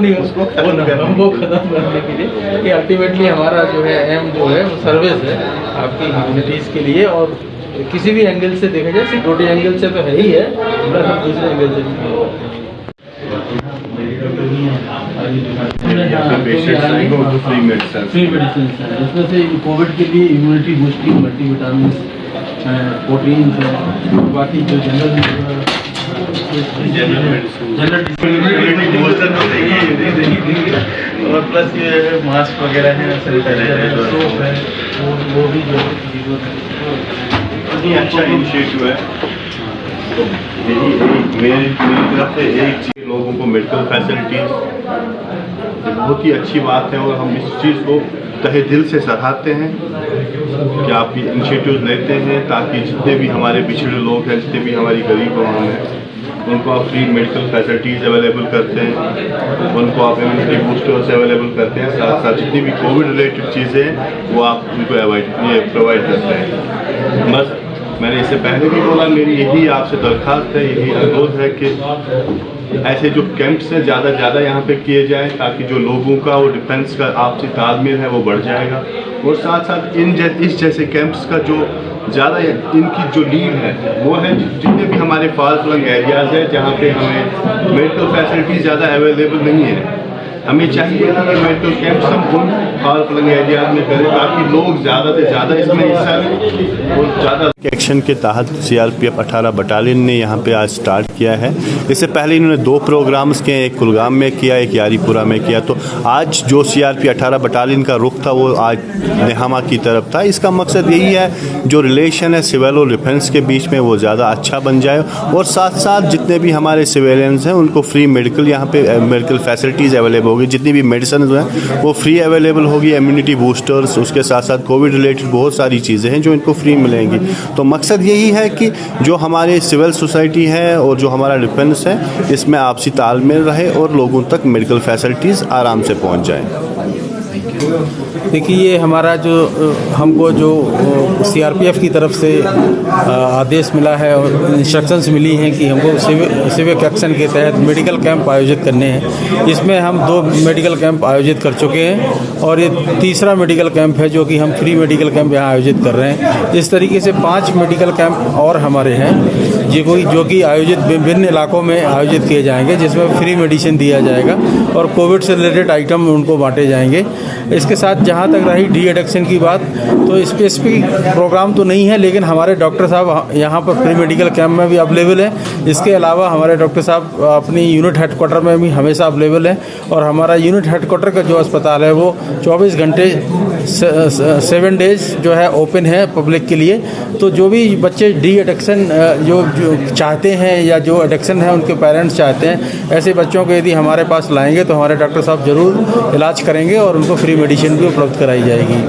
Ultimately उसको खत्म करने के लिए कि अल्टीमेटली हमारा जो है एम जो है वो सर्विस है आपकी ह्यूमैनिटीज़ के लिए। और किसी भी एंगल से देखा जाए, सिक्योरिटी एंगल से तो है ही है, प्लस हम दूसरे एंगल से भी फ्री मेडिसिन है। इसमें से कोविड के लिए इम्यूनिटी बूस्टिंग मल्टीविटामिन प्रोटीन है, बाकी जो जनरल और प्लस ये मास्क वगैरह है, सैनिटाइजर है, सोप है, वो भी जो अच्छा इनिशिएटिव है। तो यही मेरी तरफ से एक चीज़, लोगों को मेडिकल फैसिलिटीज़ बहुत ही अच्छी बात है और हम इस चीज़ को तहे दिल से सराहते हैं कि आप ये इनिशिएटिव लेते हैं ताकि जितने भी हमारे पिछड़े लोग हैं, जितने भी हमारी गरीब आवाम हैं, उनको आप फ्री मेडिकल फैसिलिटीज़ अवेलेबल करते हैं, उनको आप इम्यूनिटी बूस्टर्स अवेलेबल करते हैं, साथ साथ जितनी भी कोविड रिलेटेड चीज़ें हैं वो आप उनको प्रोवाइड करते हैं। बस मैंने इससे पहले भी बोला, मेरी यही आपसे दरख्वास्त है, यही अनुरोध है कि ऐसे जो कैंप्स हैं ज़्यादा से ज़्यादा यहाँ पे किए जाएँ ताकि जो लोगों का वो डिफेंस का आपसी तालमेल है वो बढ़ जाएगा। और साथ साथ इस जैसे कैंप्स का जो ज़्यादा इनकी जो नीड है वो है जितने भी हमारे फार फ्लंग एरियाज़ हैं जहाँ पे हमें मेडिकल फैसिलिटीज़ ज़्यादा अवेलेबल नहीं है, हमें चाहिए कि मेडिकल कैंप्स हम उन फार फ्लंग एरियाज में करें ताकि लोग ज़्यादा से ज़्यादा इसमें हिस्सा लें और ज़्यादा। एक्शन के तहत CRPF 18 बटालियन ने यहाँ पे आज स्टार्ट किया है। इससे पहले इन्होंने 2 प्रोग्राम्स किए, एक कुलगाम में किया, एक यारीपुरा में किया। तो आज जो CRPF 18 बटालियन का रुख था वो आज नेहामा की तरफ था। इसका मकसद यही है जो रिलेशन है सिविल और डिफेंस के बीच में वो ज़्यादा अच्छा बन जाए और साथ साथ जितने भी हमारे सिविलियंस हैं उनको फ्री मेडिकल यहाँ पे मेडिकल फैसिलिटीज़ अवेलेबल होगी, जितनी भी मेडिसिन हैं वो फ्री अवेलेबल होगी, इम्यूनिटी बूस्टर्स, उसके साथ साथ कोविड रिलेटेड बहुत सारी चीज़ें हैं जो इनको फ्री मिलेंगी। तो मकसद यही है कि जो हमारे सिविल सोसाइटी है और जो हमारा डिफेंस है इसमें आपसी तालमेल रहे और लोगों तक मेडिकल फैसिलिटीज़ आराम से पहुंच जाएं। देखिए, ये हमारा जो हमको जो CRPF की तरफ से आदेश मिला है और इंस्ट्रक्शंस मिली हैं कि हमको सिविक एक्शन के तहत मेडिकल कैंप आयोजित करने हैं। इसमें हम 2 मेडिकल कैंप आयोजित कर चुके हैं और ये तीसरा मेडिकल कैंप है जो कि हम फ्री मेडिकल कैंप यहाँ आयोजित कर रहे हैं। इस तरीके से 5 मेडिकल कैंप और हमारे हैं जो कि आयोजित विभिन्न इलाकों में आयोजित किए जाएंगे, जिसमें फ्री मेडिसिन दिया जाएगा और कोविड से रिलेटेड आइटम उनको बांटे जाएंगे। इसके साथ जहाँ तक रही डी एडिक्शन की बात, तो स्पेसिफिक प्रोग्राम तो नहीं है, लेकिन हमारे डॉक्टर साहब यहाँ पर फ्री मेडिकल कैंप में भी अवेलेबल है। इसके अलावा हमारे डॉक्टर साहब अपनी यूनिट हेडक्वार्टर में भी हमेशा अवेलेबल है और हमारा यूनिट हेडक्वार्टर का जो अस्पताल है वो 24 घंटे 7 डेज जो है ओपन है पब्लिक के लिए। तो जो भी बच्चे डी एडिक्शन जो चाहते हैं या जो एडिक्शन है उनके पेरेंट्स चाहते हैं, ऐसे बच्चों को यदि हमारे पास लाएंगे तो हमारे डॉक्टर साहब ज़रूर इलाज करेंगे और उनको फ्री मेडिसिन भी उपलब्ध कराई जाएगी।